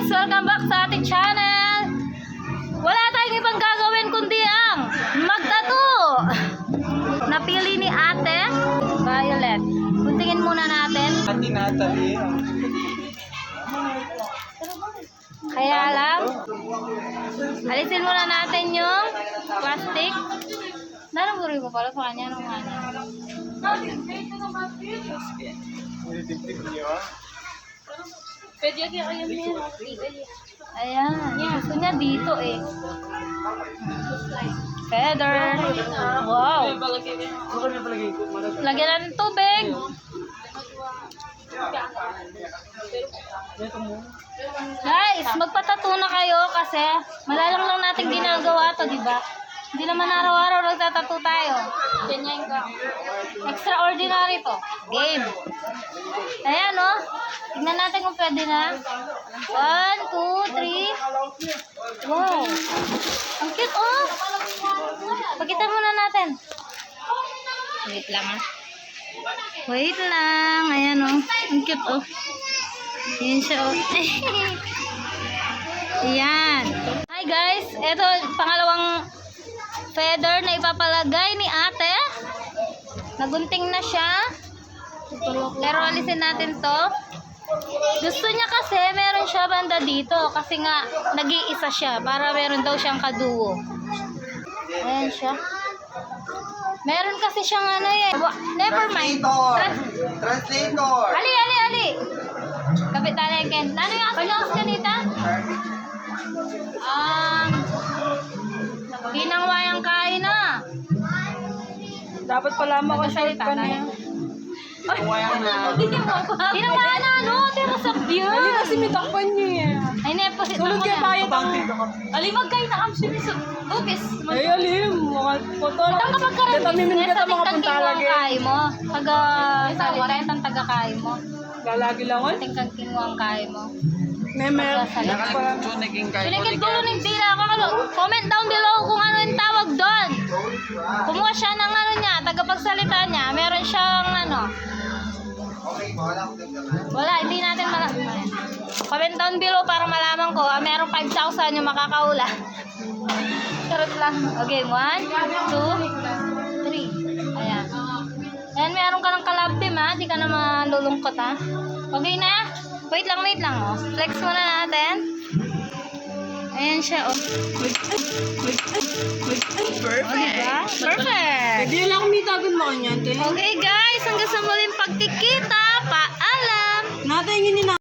guys! Welcome back sa ating channel! Wala tayong ibang gagawin kundi ang mag-tattoo! Napili ni ate, Violet. Kuntingin muna natin. Ate Natalie. Kaya lang, alisin muna natin yung plastic. Naramburi ko pala sa kanya nung ano. Pwede kayo yun. Ayan. Gusto niya dito eh. Feather. Wow. Lagyan natin tubig. Guys, magpatattoo na kayo kasi malalang lang natin ginagawa to, di ba? Hindi naman araw-araw nagtatattoo tayo. Ganyan ka. Extraordinary to. Game. Ayan, oh. Tignan natin kung pwede na. 1, 2, 3. Wow. Ang cute, oh. Pakita muna natin. Wait lang, ah. Wait lang. Ayan, oh. Ang cute, oh. Ayan siya, oh. Ayan. Hi, guys. Ito, pangalawang feather na ipapalagay ni ate. Nagunting na siya. Pero alisin natin to. Gusto niya kasi meron siya banda dito. Kasi nga nag-iisa siya. Para meron daw siyang kaduo. Ayan siya. Meron kasi siyang ano eh. Never mind. Translator. Ali. Kapit tayo again. Ano yung asinaos kanita? Hinangwayang kain na. Dapat pala Magkasalita na yan. Wayang na. Hinangwayang na ano? Tira sa beer. Ali kasi may takpan niya. Ay, neposit Tulog ako kayo na. tayo tang. Alimag kayo na kami sinisip. Lupis. Ay, alim. Mga foto. Itang kapag karamiss. Tamimin ka Nesa mga tingkang punta lagi. kay mo. Taga Tawaret ang taga kay mo. Lalagi lang. Tingkang kinwang kay mo. Memer. Naging kayo. Pinigil ko nun yung dila ko. Comment down below kung ano yung tawag doon. Kumuha siya ng ano niya. Tagapagsalita niya. Meron siyang ano. Wala, hindi natin malaman. Comment down below para malaman ko. Meron 5,000 yung makakaula. Charot lang. Okay, 1, 2, 3. Ayan. Ayan, meron ka ng kalab team ha. Di ka na malulungkot ha. Okay na. Wait lang. Oh. Flex muna natin. Ayan siya. Oh. Perfect. Diba? Perfect. Hindi lang kumitagan mo kanyan. Okay guys, hanggang sa muling pagkikita. Paalam. Natin yun